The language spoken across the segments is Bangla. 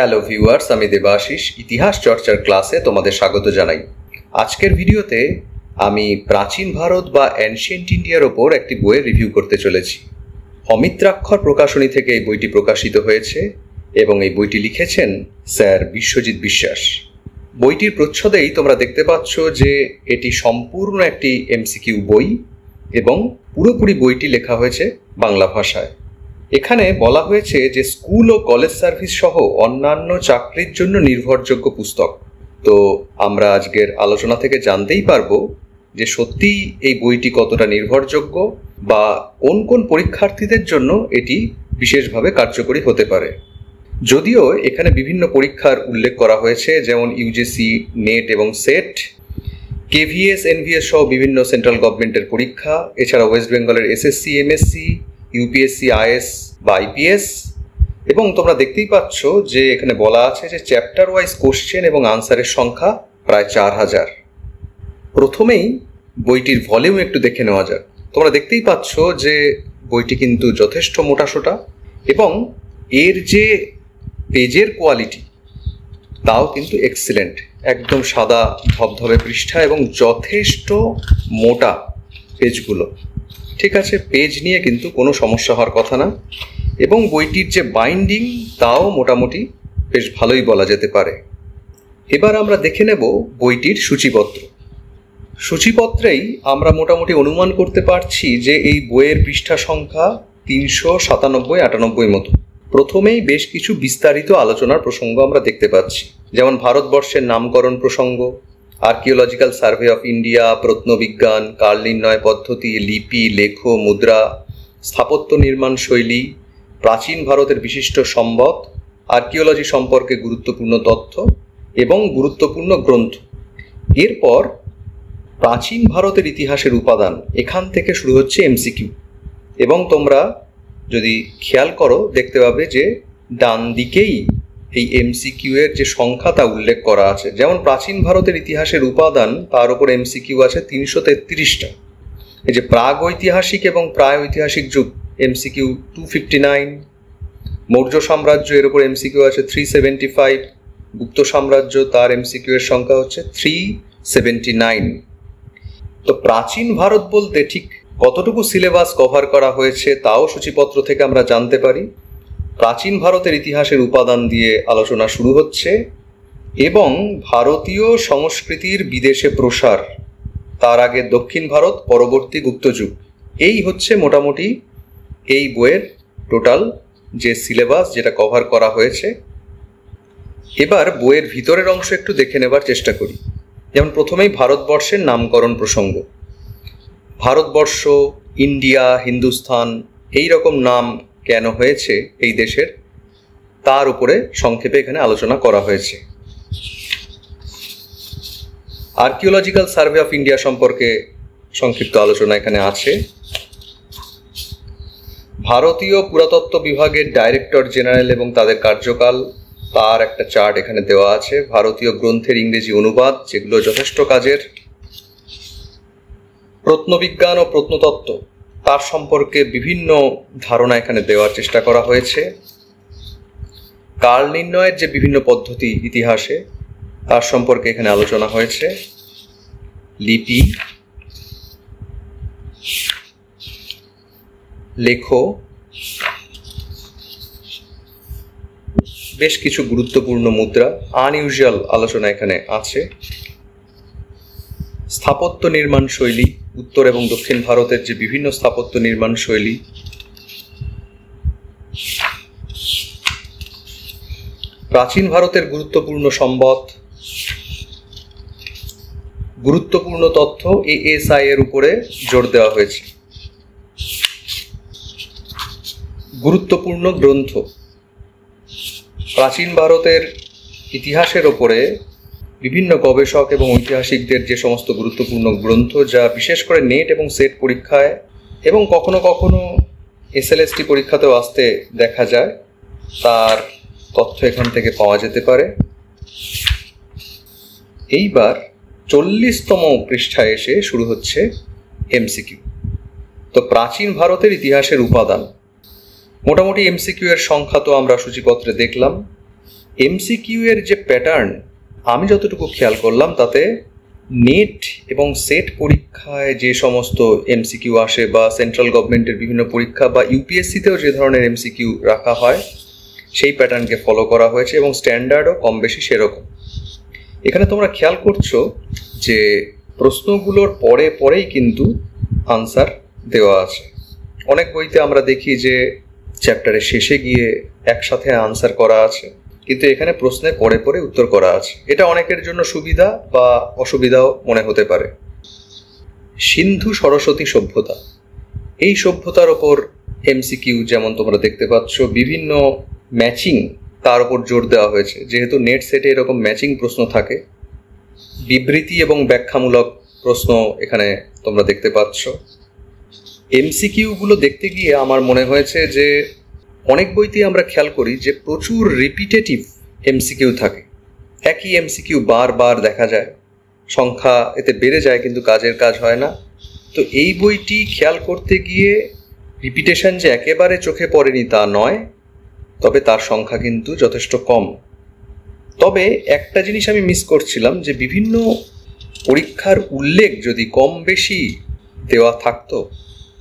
হ্যালো ভিউয়ার্স, আমি দেবাশিস ইতিহাস চর্চার ক্লাসে তোমাদের স্বাগত জানাই। আজকের ভিডিওতে আমি প্রাচীন ভারত বা অ্যানশিয়েন্ট ইন্ডিয়ার ওপর একটি বইয়ের রিভিউ করতে চলেছি। অমিত্রাক্ষর প্রকাশনী থেকে এই বইটি প্রকাশিত হয়েছে এবং এই বইটি লিখেছেন স্যার বিশ্বজিৎ বিশ্বাস। বইটির প্রচ্ছদেই তোমরা দেখতে পাচ্ছ যে এটি সম্পূর্ণ একটি এমসিকিউ বই এবং পুরোপুরি বইটি লেখা হয়েছে বাংলা ভাষায়। এখানে বলা হয়েছে যে স্কুল ও কলেজ সার্ভিস সহ অন্যান্য চাকরির জন্য নির্ভরযোগ্য পুস্তক। তো আমরা আজকের আলোচনা থেকে জানতেই পারবো যে সত্যিই এই বইটি কতটা নির্ভরযোগ্য বা কোন কোন পরীক্ষার্থীদের জন্য এটি বিশেষভাবে কার্যকরী হতে পারে। যদিও এখানে বিভিন্ন পরীক্ষার উল্লেখ করা হয়েছে, যেমন ইউজিসি, নেট এবং সেট, কেভিএস, এনভিএস সহ বিভিন্ন সেন্ট্রাল গভর্নমেন্টের পরীক্ষা, এছাড়া ওয়েস্ট বেঙ্গলের এসএসসি, এমএসসি, ইউপিএসসি, আইএস বা আইপিএস। এবং তোমরা দেখতেই পাচ্ছ যে এখানে বলা আছে যে চ্যাপ্টার ওয়াইজ কোশ্চেন এবং আনসারের সংখ্যা প্রায় 4000। প্রথমেই বইটির ভলিউম একটু দেখে নেওয়া যাক। তোমরা দেখতেই পাচ্ছ যে বইটি কিন্তু যথেষ্ট মোটাসোটা এবং এর যে পেজের কোয়ালিটি তাও কিন্তু এক্সিলেন্ট। একদম সাদা ধবধবে পৃষ্ঠা এবং যথেষ্ট মোটা পেজগুলো। ঠিক আছে, পেজ নিয়ে কিন্তু কোনো সমস্যা হওয়ার কথা না। এবং বইটির যে বাইন্ডিং তাও মোটামুটি বেশ ভালোই বলা যেতে পারে। এবার আমরা দেখে নেব বইটির সূচিপত্র। সূচিপত্রেই আমরা মোটামুটি অনুমান করতে পারছি যে এই বইয়ের পৃষ্ঠা সংখ্যা 397-98 মতো। প্রথমেই বেশ কিছু বিস্তারিত আলোচনার প্রসঙ্গ আমরা দেখতে পাচ্ছি, যেমন ভারতবর্ষের নামকরণ প্রসঙ্গ, আর্কিওলজিক্যাল সার্ভে অফ ইন্ডিয়া, প্রত্নবিজ্ঞান, কাল নির্ণয় পদ্ধতি, লিপি, লেখ, মুদ্রা, স্থাপত্য নির্মাণ শৈলী, প্রাচীন ভারতের বিশিষ্ট সম্পদ, আর্কিওলজি সম্পর্কে গুরুত্বপূর্ণ তথ্য এবং গুরুত্বপূর্ণ গ্রন্থ। এরপর প্রাচীন ভারতের ইতিহাসের উপাদান, এখান থেকে শুরু হচ্ছে এমসিকিউ। এবং তোমরা যদি খেয়াল করো দেখতে পাবে যে ডান দিকেই এই এমসিকিউ এর যে সংখ্যা তা উল্লেখ করা আছে। যেমন প্রাচীন ভারতের ইতিহাসের উপাদান, তার উপর এমসিকিউ আছে 333টা। এই যে প্রাগ ঐতিহাসিক এবং প্রায় ঐতিহাসিক যুগ, এমসিকিউ 259। মৌর্য সাম্রাজ্য, এর উপর এমসিকিউ আছে 375। গুপ্ত সাম্রাজ্য, তার এমসিকিউ এর সংখ্যা হচ্ছে 379। তো প্রাচীন ভারত বলতে ঠিক কতটুকু সিলেবাস কভার করা হয়েছে তাও সূচিপত্র থেকে আমরা জানতে পারি। প্রাচীন ভারতের ইতিহাসের উপাদান দিয়ে আলোচনা শুরু হচ্ছে এবং ভারতীয় সংস্কৃতির বিদেশে প্রসার, তার আগে দক্ষিণ ভারত, পরবর্তী গুপ্তযুগ, এই হচ্ছে মোটামুটি এই বইয়ের টোটাল যে সিলেবাস যেটা কভার করা হয়েছে। এবার বইয়ের ভিতরের অংশ একটু দেখে নেবার চেষ্টা করি। যেমন প্রথমেই ভারতবর্ষের নামকরণ প্রসঙ্গ। ভারতবর্ষ, ইন্ডিয়া, হিন্দুস্তান এই রকম নাম কেন হয়েছে এই দেশের, তার উপরে সংক্ষেপে এখানে আলোচনা করা হয়েছে। আর্কিওলজিক্যাল সার্ভে অফ ইন্ডিয়া সম্পর্কে সংক্ষিপ্ত আলোচনা এখানে আছে। ভারতীয় পুরাতত্ত্ব বিভাগের ডাইরেক্টর জেনারেল এবং তাদের কার্যকাল, তার একটা চার্ট এখানে দেওয়া আছে। ভারতীয় গ্রন্থের ইংরেজি অনুবাদ, যেগুলো যথেষ্ট কাজের। প্রত্নবিজ্ঞান ও প্রত্নতত্ত্ব, তার সম্পর্কে বিভিন্ন ধারণা এখানে দেওয়ার চেষ্টা করা হয়েছে। কাল নির্ণয়ের যে বিভিন্ন পদ্ধতি ইতিহাসে, তার সম্পর্কে এখানে আলোচনা হয়েছে। লিপি, লেখ, বেশ কিছু গুরুত্বপূর্ণ মুদ্রা, আনইউজুয়াল আলোচনা এখানে আছে। স্থাপত্য নির্মাণ শৈলী, উত্তর এবং দক্ষিণ ভারতের যে বিভিন্ন স্থাপত্য নির্মাণ শৈলী। প্রাচীন ভারতের গুরুত্বপূর্ণ সম্পদ, গুরুত্বপূর্ণ তথ্য, এএসআই এর উপরে জোর দেওয়া হয়েছে। গুরুত্বপূর্ণ গ্রন্থ, প্রাচীন ভারতের ইতিহাসের ওপরে বিভিন্ন গবেষক এবং ঐতিহাসিকদের যে সমস্ত গুরুত্বপূর্ণ গ্রন্থ, যা বিশেষ করে নেট এবং সেট পরীক্ষায় এবং কখনো কখনো এসএলএসটি পরীক্ষাতেও আসতে দেখা যায়, তার তথ্য এখান থেকে পাওয়া যেতে পারে। এইবার 40তম পৃষ্ঠায় এসে শুরু হচ্ছে এমসিকিউ। তো প্রাচীন ভারতের ইতিহাসের উপাদান, মোটামুটি এমসিকিউ এর সংখ্যা তো আমরা সূচিপত্রে দেখলাম। এমসিকিউ এর যে প্যাটার্ন আমি যতটুকু খেয়াল করলাম তাতে নেট এবং সেট পরীক্ষায় যে সমস্ত এমসিকিউ আসে বা সেন্ট্রাল গভর্নমেন্টের বিভিন্ন পরীক্ষা বা ইউপিএসসিতেও যে ধরনের এমসিকিউ রাখা হয় সেই প্যাটার্নকে ফলো করা হয়েছে এবং স্ট্যান্ডার্ডও কম বেশি সেরকম। এখানে তোমরা খেয়াল করছো যে প্রশ্নগুলোর পরে পরেই কিন্তু আনসার দেওয়া আছে। অনেক বইতে আমরা দেখি যে চ্যাপ্টারের শেষে গিয়ে একসাথে আনসার করা আছে, কিন্তু এখানে প্রশ্নের পরে পরে উত্তর করা আছে। এটা অনেকের জন্য সুবিধা বা অসুবিধাও মনে হতে পারে। সিন্ধু সরস্বতী সভ্যতা, এই সভ্যতার ওপর এমসিকিউ যেমন তোমরা দেখতে পাচ্ছ, বিভিন্ন ম্যাচিং তার উপর জোর দেওয়া হয়েছে। যেহেতু নেট সেটে এরকম ম্যাচিং প্রশ্ন থাকে, বিবৃতি এবং ব্যাখ্যামূলক প্রশ্ন এখানে তোমরা দেখতে পাচ্ছ। এমসিকিউগুলো দেখতে গিয়ে আমার মনে হয়েছে যে অনেক বইতেই আমরা খেয়াল করি যে প্রচুর রিপিটেটিভ এমসিকিউ থাকে, একই এমসিকিউ বারবার দেখা যায়, সংখ্যা এতে বেড়ে যায় কিন্তু কাজের কাজ হয় না। তো এই বইটি খেয়াল করতে গিয়ে রিপিটেশন যে একেবারে চোখে পড়েনি তা নয়, তবে তার সংখ্যা কিন্তু যথেষ্ট কম। তবে একটা জিনিস আমি মিস করছিলাম, যে বিভিন্ন পরীক্ষার উল্লেখ যদি কম বেশি দেওয়া থাকতো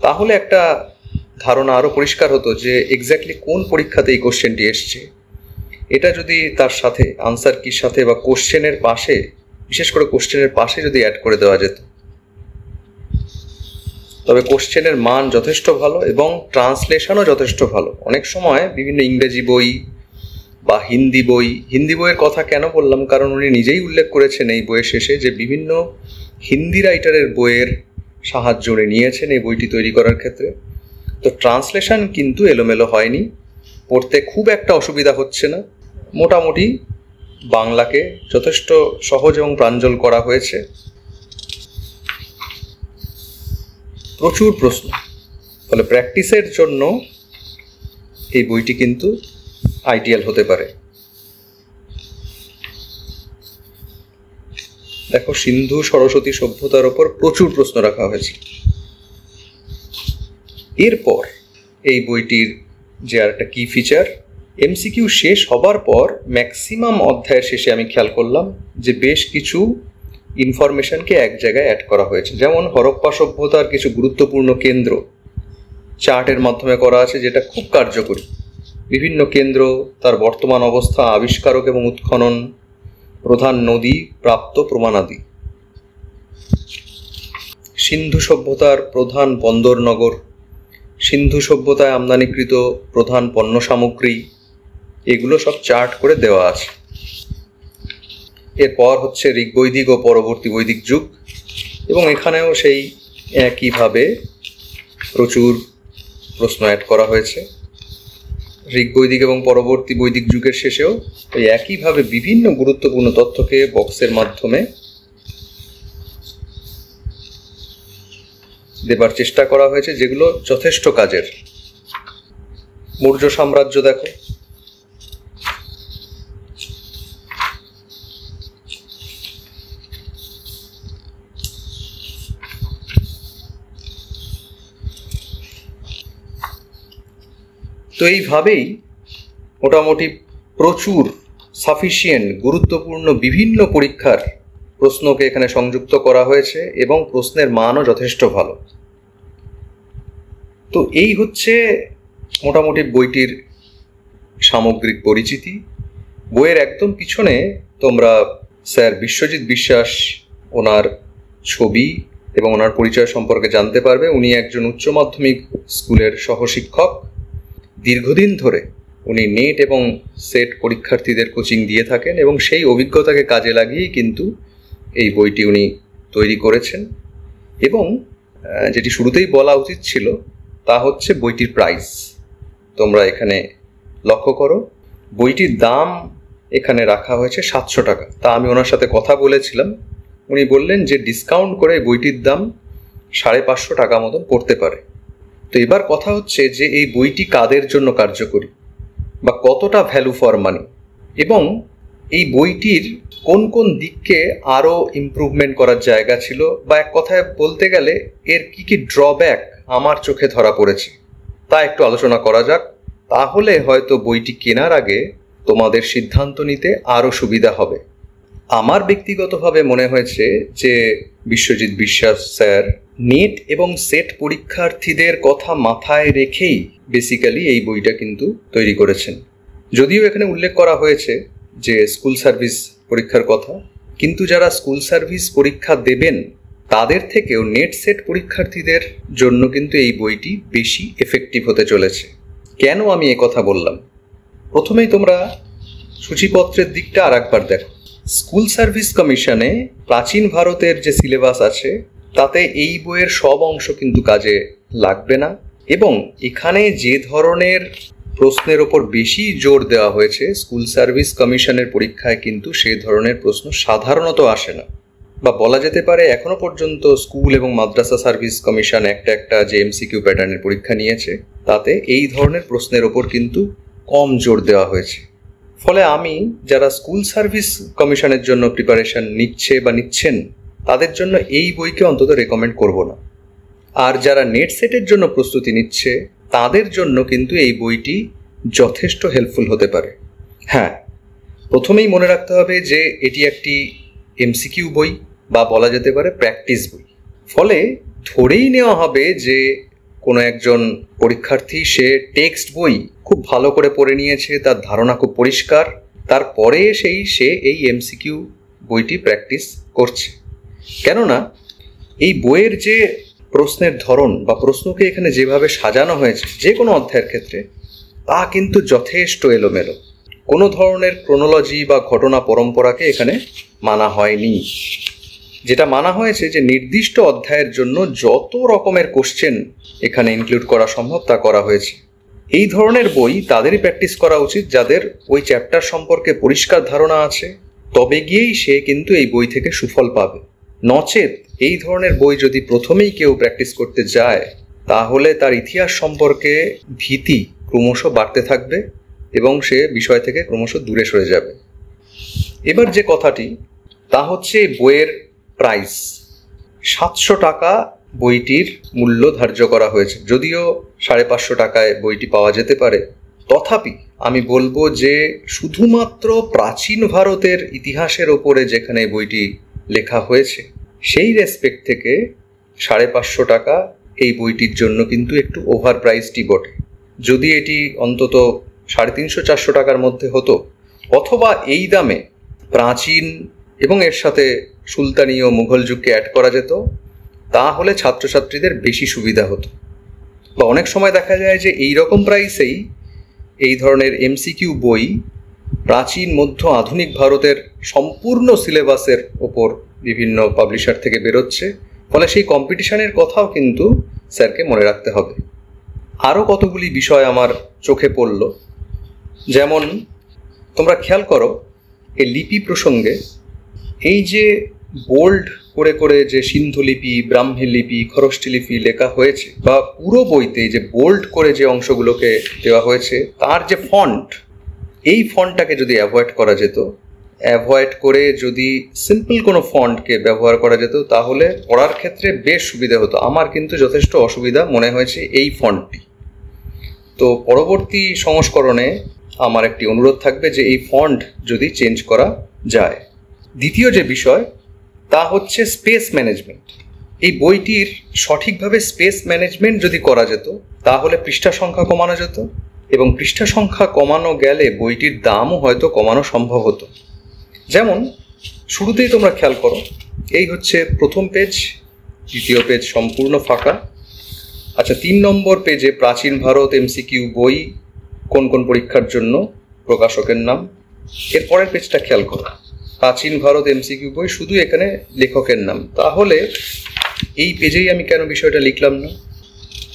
তাহলে একটা ধারণা আরও পরিষ্কার হতো যে এক্স্যাক্টলি কোন পরীক্ষাতে এই কোশ্চেনটি এসছে। এটা যদি তার সাথে আনসার কির সাথে বা কোশ্চেনের পাশে, বিশেষ করে কোশ্চেনের পাশে যদি অ্যাড করে দেওয়া যেত, তবে কোশ্চেনের মান যথেষ্ট ভালো এবং ট্রান্সলেশনও যথেষ্ট ভালো। অনেক সময় বিভিন্ন ইংরেজি বই বা হিন্দি বইয়ের কথা কেন বললাম, কারণ উনি নিজেই উল্লেখ করেছেন এই বইয়ের শেষে যে বিভিন্ন হিন্দি রাইটারের বইয়ের সাহায্য উনি নিয়েছেন এই বইটি তৈরি করার ক্ষেত্রে। তো ট্রান্সলেশন কিন্তু এলোমেলো হয়নি, পড়তে খুব একটা অসুবিধা হচ্ছে না। মোটামুটি বাংলাকে যথেষ্ট সহজ এবং প্রাঞ্জল করা হয়েছে। প্রচুর প্রশ্ন, ফলে প্র্যাকটিসের জন্য এই বইটি কিন্তু আইডিয়াল হতে পারে। দেখো, সিন্ধু সরস্বতী সভ্যতার ওপর প্রচুর প্রশ্ন রাখা হয়েছে। এরপর এই বইটির যে আর একটা কি ফিচার, এমসিকিউ শেষ হবার পর ম্যাক্সিমাম অধ্যায়ের শেষে আমি খেয়াল করলাম যে বেশ কিছু ইনফরমেশনকে এক জায়গায় অ্যাড করা হয়েছে। যেমন হরপ্পা সভ্যতার কিছু গুরুত্বপূর্ণ কেন্দ্র চার্টের মাধ্যমে করা আছে, যেটা খুব কার্যকরী। বিভিন্ন কেন্দ্র, তার বর্তমান অবস্থা, আবিষ্কারক এবং উৎখনন, প্রধান নদী, প্রাপ্ত প্রমাণাদি। সিন্ধু সভ্যতার প্রধান বন্দরনগর, সিন্ধু সভ্যতায় আমদানিকৃত প্রধান পণ্য সামগ্রী, এগুলো সব চার্ট করে দেওয়া আছে। এরপর হচ্ছে ঋগ্বৈদিক ও পরবর্তী বৈদিক যুগ, এবং এখানেও সেই একইভাবে প্রচুর প্রশ্ন অ্যাড করা হয়েছে। ঋগ্বৈদিক এবং পরবর্তী বৈদিক যুগের শেষেও এই একইভাবে বিভিন্ন গুরুত্বপূর্ণ তথ্যকে বক্সের মাধ্যমে দেবার চেষ্টা করা হয়েছে, যেগুলো যথেষ্ট কাজের। মৌর্য সাম্রাজ্য দেখো, তো এইভাবেই মোটামুটি প্রচুর সাফিসিয়েন্ট গুরুত্বপূর্ণ বিভিন্ন পরীক্ষার প্রশ্নকে এখানে সংযুক্ত করা হয়েছে এবং প্রশ্নের মানও যথেষ্ট ভালো। তো এই হচ্ছে মোটামুটি বইটির সামগ্রিক পরিচিতি। বইয়ের একদম পিছনে তোমরা স্যার বিশ্বজিৎ বিশ্বাস, ওনার ছবি এবং ওনার পরিচয় সম্পর্কে জানতে পারবে। উনি একজন উচ্চ মাধ্যমিক স্কুলের সহশিক্ষক। দীর্ঘদিন ধরে উনি নেট এবং সেট পরীক্ষার্থীদের কোচিং দিয়ে থাকেন এবং সেই অভিজ্ঞতাকে কাজে লাগিয়েই কিন্তু এই বইটি উনি তৈরি করেছেন। এবং যেটি শুরুতেই বলা উচিত ছিল তা হচ্ছে বইটির প্রাইস। তোমরা এখানে লক্ষ্য করো, বইটির দাম এখানে রাখা হয়েছে 700 টাকা। তা আমি ওনার সাথে কথা বলেছিলাম, উনি বললেন যে ডিসকাউন্ট করে বইটির দাম 550 টাকা মতন পড়তে পারে। তো এবার কথা হচ্ছে যে এই বইটি কাদের জন্য কার্যকরী বা কতটা ভ্যালু ফর মানি, এবং এই বইটির কোন কোন দিককে আরও ইমপ্রুভমেন্ট করার জায়গা ছিল, বা এক কথায় বলতে গেলে এর কি কি ড্রব্যাক আমার চোখে ধরা পড়েছে তা একটু আলোচনা করা যাক। তাহলে হয়তো বইটি কেনার আগে তোমাদের সিদ্ধান্ত নিতে আরও সুবিধা হবে। আমার ব্যক্তিগতভাবে মনে হয়েছে যে বিশ্বজিৎ বিশ্বাস স্যার নেট এবং সেট পরীক্ষার্থীদের কথা মাথায় রেখেই বেসিক্যালি এই বইটা কিন্তু তৈরি করেছেন। যদিও এখানে উল্লেখ করা হয়েছে যে স্কুল সার্ভিস পরীক্ষার কথা, কিন্তু যারা স্কুল সার্ভিস পরীক্ষা দেবেন তাদের থেকেও নেট সেট পরীক্ষার্থীদের জন্য কিন্তু এই বইটি বেশি এফেক্টিভ হতে চলেছে। কেন আমি কথা বললাম? প্রথমেই তোমরা সূচিপত্রের দিকটা আর একবার দেখো। স্কুল সার্ভিস কমিশনে প্রাচীন ভারতের যে সিলেবাস আছে তাতে এই বইয়ের সব অংশ কিন্তু কাজে লাগবে না, এবং এখানে যে ধরনের প্রশ্নের ওপর বেশি জোর দেওয়া হয়েছে স্কুল সার্ভিস কমিশনের পরীক্ষায় কিন্তু সেই ধরনের প্রশ্ন সাধারণত আসে না, বা বলা যেতে পারে এখনো পর্যন্ত স্কুল এবং মাদ্রাসা সার্ভিস কমিশন একটা যে এমসিকিউ প্যাটার্নের পরীক্ষা নিয়েছে তাতে এই ধরনের প্রশ্নের ওপর কিন্তু কম জোর দেওয়া হয়েছে। ফলে আমি যারা স্কুল সার্ভিস কমিশনের জন্য প্রিপারেশন নিচ্ছে বা নিচ্ছেন তাদের জন্য এই বইকে অন্তত রেকমেন্ড করব না। আর যারা নেট সেটের জন্য প্রস্তুতি নিচ্ছে তাদের জন্য কিন্তু এই বইটি যথেষ্ট হেল্পফুল হতে পারে। হ্যাঁ, প্রথমেই মনে রাখতে হবে যে এটি একটি এমসিকিউ বই বা বলা যেতে পারে প্র্যাকটিস বই। ফলে ধরেই নেওয়া হবে যে কোনো একজন পরীক্ষার্থী সে টেক্সট বই খুব ভালো করে পড়ে নিয়েছে, তার ধারণা খুব পরিষ্কার, তারপরে সে এই এমসিকিউ বইটি প্র্যাকটিস করছে। কেননা এই বইয়ের যে প্রশ্নের ধরন বা প্রশ্নকে এখানে যেভাবে সাজানো হয়েছে যে কোনো অধ্যায়ের ক্ষেত্রে তা কিন্তু যথেষ্ট এলোমেলো। কোনো ধরনের ক্রোনোলজি বা ঘটনা পরম্পরাকে এখানে মানা হয়নি। যেটা মানা হয়েছে যে নির্দিষ্ট অধ্যায়ের জন্য যত রকমের কোশ্চেন এখানে ইনক্লুড করা সম্ভব তা করা হয়েছে। এই ধরনের বই তাদেরই প্র্যাকটিস করা উচিত যাদের ওই চ্যাপ্টার সম্পর্কে পরিষ্কার ধারণা আছে, তবে গিয়েই সে কিন্তু এই বই থেকে সুফল পাবে। নচেত এই ধরনের বই যদি প্রথমেই কেউ প্র্যাকটিস করতে যায় তাহলে তার ইতিহাস সম্পর্কে ভীতি ক্রমশ বাড়তে থাকবে এবং সে বিষয় থেকে ক্রমশ দূরে সরে যাবে। এবার যে কথাটি তা হচ্ছে বইয়ের প্রাইস। 700 টাকা বইটির মূল্য ধার্য করা হয়েছে। যদিও 550 টাকায় বইটি পাওয়া যেতে পারে, তথাপি আমি বলবো যে শুধুমাত্র প্রাচীন ভারতের ইতিহাসের ওপরে যেখানে বইটি লেখা হয়েছে সেই রেসপেক্ট থেকে 550 টাকা এই বইটির জন্য কিন্তু একটু ওভার প্রাইসটি বটে। যদি এটি অন্তত 350-400 টাকার মধ্যে হতো, অথবা এই দামে প্রাচীন এবং এর সাথে সুলতানি ও মুঘল যুগকে অ্যাড করা যেত, তাহলে ছাত্রছাত্রীদের বেশি সুবিধা হতো। বা অনেক সময় দেখা যায় যে এই রকম প্রাইসেই এই ধরনের এমসিকিউ বই প্রাচীন মধ্য আধুনিক ভারতের সম্পূর্ণ সিলেবাসের ওপর বিভিন্ন পাবলিশার থেকে বেরোচ্ছে। ফলে সেই কম্পিটিশনের কথাও কিন্তু স্যারকে মনে রাখতে হবে। আরও কতগুলি বিষয় আমার চোখে পড়ল। যেমন তোমরা খেয়াল করো এই লিপি প্রসঙ্গে এই যে বোল্ড করে করে যে সিন্ধু লিপি, ব্রাহ্মী লিপি, খরষ্টি লিপি লেখা হয়েছে, বা পুরো বইতে যে বোল্ড করে যে অংশগুলোকে দেওয়া হয়েছে তার যে ফন্ট, এই ফন্টটাকে যদি অ্যাভয়েড করা যেত, অ্যাভয়েড করে যদি সিম্পল কোনো ফন্টকে ব্যবহার করা যেত তাহলে পড়ার ক্ষেত্রে বেশ সুবিধা হতো। আমার কিন্তু যথেষ্ট অসুবিধা মনে হয়েছে এই ফন্টটি। তো পরবর্তী সংস্করণে আমার একটি অনুরোধ থাকবে যে এই ফন্ট যদি চেঞ্জ করা যায়। দ্বিতীয় যে বিষয় তা হচ্ছে স্পেস ম্যানেজমেন্ট। এই বইটির সঠিকভাবে স্পেস ম্যানেজমেন্ট যদি করা যেত তাহলে পৃষ্ঠা সংখ্যা কমানো যেত, এবং পৃষ্ঠা সংখ্যা কমানো গেলে বইটির দামও হয়তো কমানো সম্ভব হতো। যেমন শুরুতেই তোমরা খেয়াল করো, এই হচ্ছে প্রথম পেজ, দ্বিতীয় পেজ সম্পূর্ণ ফাঁকা। আচ্ছা, 3 নম্বর পেজে প্রাচীন ভারত এমসিকিউ বই, কোন কোন পরীক্ষার জন্য, প্রকাশকের নাম। এর পরের পেজটা খেয়াল করো, প্রাচীন ভারত এমসিকিউ বই, শুধু এখানে লেখকের নাম। তাহলে এই পেজেই আমি কেন বিষয়টা লিখলাম না?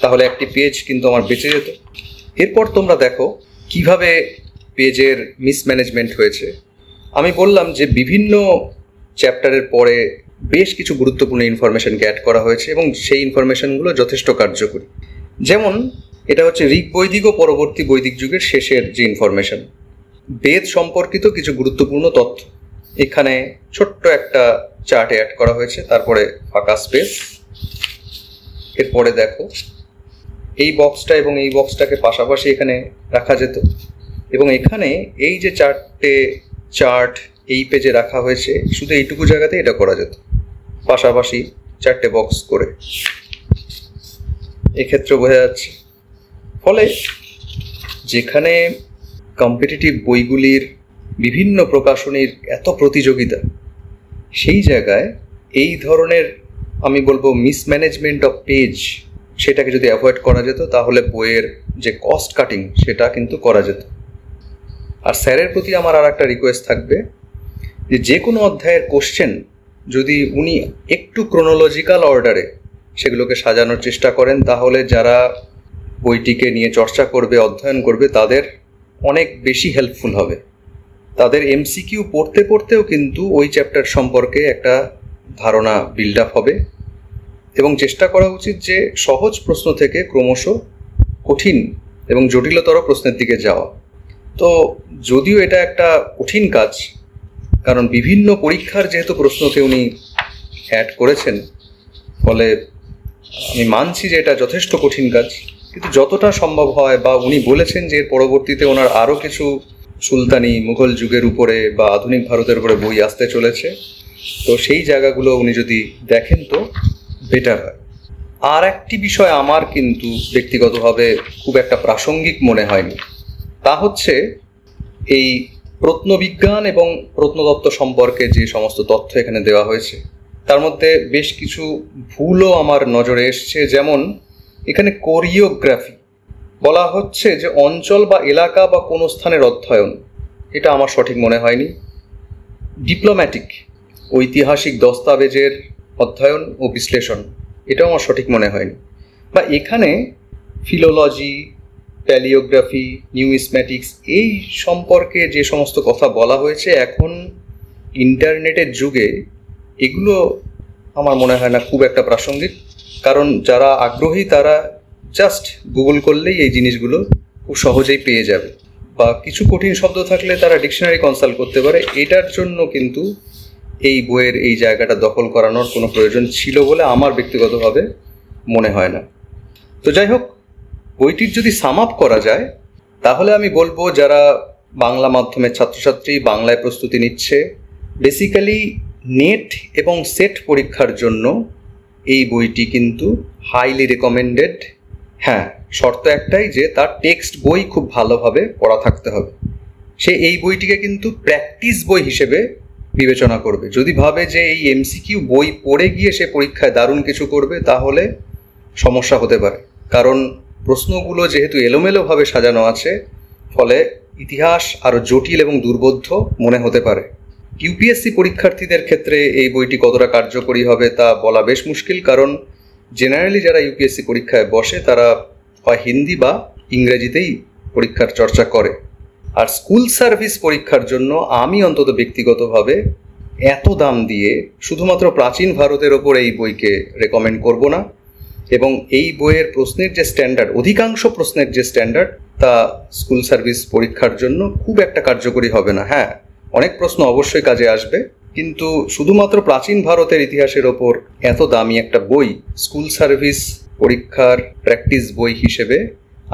তাহলে একটি পেজ কিন্তু আমার বেঁচে যেত। এরপর তোমরা দেখো কিভাবে পেজের মিসম্যানেজমেন্ট হয়েছে। আমি বললাম যে বিভিন্ন চ্যাপ্টারের পরে বেশ কিছু গুরুত্বপূর্ণ ইনফরমেশনকে অ্যাড করা হয়েছে এবং সেই ইনফরমেশনগুলো যথেষ্ট কার্যকরী। যেমন এটা হচ্ছে ঋগ বৈদিক ও পরবর্তী বৈদিক যুগের শেষের যে ইনফরমেশন, বেদ সম্পর্কিত কিছু গুরুত্বপূর্ণ তথ্য এখানে ছোট্ট একটা চার্টে অ্যাড করা হয়েছে। তারপরে ফাঁকা স্পেস। এরপরে দেখো এই বক্সটা এবং এই বক্সটাকে পাশাপাশি এখানে রাখা যেত এবং এখানে এই যে 4টে চার্ট এই পেজে রাখা হয়েছে, শুধু এইটুকু জায়গাতে এটা করা যেত, পাশাপাশি 4টে বক্স করে, এক্ষেত্রে বোঝা যাচ্ছে। ফলে যেখানে কম্পিটিটিভ বইগুলির বিভিন্ন প্রকাশনীর এত প্রতিযোগিতা, সেই জায়গায় এই ধরনের আমি বলবো মিসম্যানেজমেন্ট অফ পেজ, সেটাকে যদি অ্যাভয়েড করা যেত তাহলে বইয়ের যে কস্ট কাটিং সেটা কিন্তু করা যেত। আর স্যারের প্রতি আমার আর একটা রিকোয়েস্ট থাকবে যে কোনো অধ্যায়ের কোশ্চেন যদি উনি একটু ক্রোনোলজিক্যাল অর্ডারে সেগুলোকে সাজানোর চেষ্টা করেন, তাহলে যারা বইটিকে নিয়ে চর্চা করবে, অধ্যয়ন করবে, তাদের অনেক বেশি হেল্পফুল হবে। তাদের এমসিকিউ পড়তে পড়তেও কিন্তু ওই চ্যাপ্টার সম্পর্কে একটা ধারণা বিল্ড আপ হবে। এবং চেষ্টা করা উচিত যে সহজ প্রশ্ন থেকে ক্রমশ কঠিন এবং জটিলতর প্রশ্নের দিকে যাওয়া। তো যদিও এটা একটা কঠিন কাজ, কারণ বিভিন্ন পরীক্ষার যেহেতু প্রশ্নকে উনি অ্যাড করেছেন, ফলে আমি মানছি যে এটা যথেষ্ট কঠিন কাজ, কিন্তু যতটা সম্ভব হয়, বা উনি বলেছেন যে এর পরবর্তীতে ওনার আরও কিছু সুলতানি মুঘল যুগের উপরে বা আধুনিক ভারতের উপরে বই আসতে চলেছে, তো সেই জায়গাগুলো উনি যদি দেখেন তো বেটার হয়। আর একটি বিষয় আমার কিন্তু ব্যক্তিগতভাবে খুব একটা প্রাসঙ্গিক মনে হয়নি, তা হচ্ছে এই প্রত্নবিজ্ঞান এবং প্রত্নতত্ত্ব সম্পর্কে যে সমস্ত তথ্য এখানে দেওয়া হয়েছে, তার মধ্যে বেশ কিছু ভুলও আমার নজরে এসছে। যেমন এখানে কোরিওগ্রাফি বলা হচ্ছে যে অঞ্চল বা এলাকা বা কোনো স্থানের অধ্যয়ন, এটা আমার সঠিক মনে হয়নি। ডিপ্লোম্যাটিক, ঐতিহাসিক দস্তাবেজের অধ্যয়ন ও বিশ্লেষণ, এটাও আমার সঠিক মনে হয়নি। বা এখানে ফিলোলজি, প্যালিওগ্রাফি, নিউমিসম্যাটিক্স এই সম্পর্কে যে সমস্ত কথা বলা হয়েছে এখন ইন্টারনেটের যুগে, এগুলো আমার মনে হয় না খুব একটা প্রাসঙ্গিক। কারণ যারা আগ্রহী তারা জাস্ট গুগল করলেই এই জিনিসগুলো খুব সহজেই পেয়ে যাবে, বা কিছু কঠিন শব্দ থাকলে তারা ডিকশনারি কনসাল্ট করতে পারে। এটার জন্য কিন্তু এই বইয়ের এই জায়গাটা দখল করানোর কোনো প্রয়োজন ছিল বলে আমার ব্যক্তিগতভাবে মনে হয় না। তো যাই হোক, বইটির যদি সাম আপ করা যায় তাহলে আমি বলবো যারা বাংলা মাধ্যমের ছাত্রছাত্রী, বাংলায় প্রস্তুতি নিচ্ছে, বেসিক্যালি নেট এবং সেট পরীক্ষার জন্য এই বইটি কিন্তু হাইলি রেকমেন্ডেড। হ্যাঁ, শর্ত একটাই যে তার টেক্সট বই খুব ভালোভাবে পড়া থাকতে হবে। সে এই বইটিকে কিন্তু প্র্যাকটিস বই হিসেবে বিবেচনা করবে। যদি ভাবে যে এই এমসিকিউ বই পড়ে গিয়ে সে পরীক্ষায় দারুণ কিছু করবে, তাহলে সমস্যা হতে পারে। কারণ প্রশ্নগুলো যেহেতু এলোমেলোভাবে সাজানো আছে, ফলে ইতিহাস আরও জটিল এবং দুর্বোধ্য মনে হতে পারে। ইউপিএসসি পরীক্ষার্থীদের ক্ষেত্রে এই বইটি কতটা কার্যকরী হবে তা বলা বেশ মুশকিল, কারণ জেনারেলি যারা ইউপিএসসি পরীক্ষায় বসে তারা হয় হিন্দি বা ইংরেজিতেই পরীক্ষার চর্চা করে। আর স্কুল সার্ভিস পরীক্ষার জন্য আমি অন্তত ব্যক্তিগতভাবে এত দাম দিয়ে শুধুমাত্র প্রাচীন ভারতের ওপর এই বইকে রেকমেন্ড করব না। এবং এই বইয়ের প্রশ্নের যে স্ট্যান্ডার্ড, অধিকাংশ প্রশ্নের যে স্ট্যান্ডার্ড, তা স্কুল সার্ভিস পরীক্ষার জন্য খুব একটা কার্যকরী হবে না। হ্যাঁ, অনেক প্রশ্ন অবশ্যই কাজে আসবে, কিন্তু শুধুমাত্র প্রাচীন ভারতের ইতিহাসের ওপর এত দামি একটা বই স্কুল সার্ভিস পরীক্ষার প্র্যাকটিস বই হিসেবে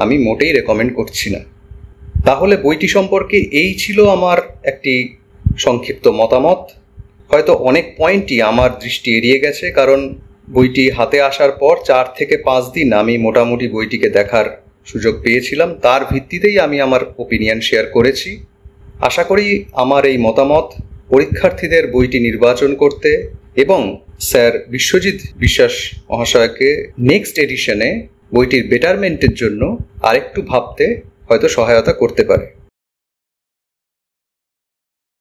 আমি মোটেই রেকমেন্ড করছি না। তাহলে বইটি সম্পর্কে এই ছিল আমার একটি সংক্ষিপ্ত মতামত। হয়তো অনেক পয়েন্টই আমার দৃষ্টি এড়িয়ে গেছে, কারণ বইটি হাতে আসার পর 4 থেকে 5 দিন আমি মোটামুটি বইটিকে দেখার সুযোগ পেয়েছিলাম। তার ভিত্তিতেই আমি আমার ওপিনিয়ন শেয়ার করেছি। আশা করি আমার এই মতামত পরীক্ষার্থীদের বইটি নির্বাচন করতে এবং স্যার বিশ্বজিৎ বিশ্বাস মহাশয়কে নেক্সট এডিশনে বইটির বেটারমেন্টের জন্য আরেকটু ভাবতে হয়তো সহায়তা করতে পারে।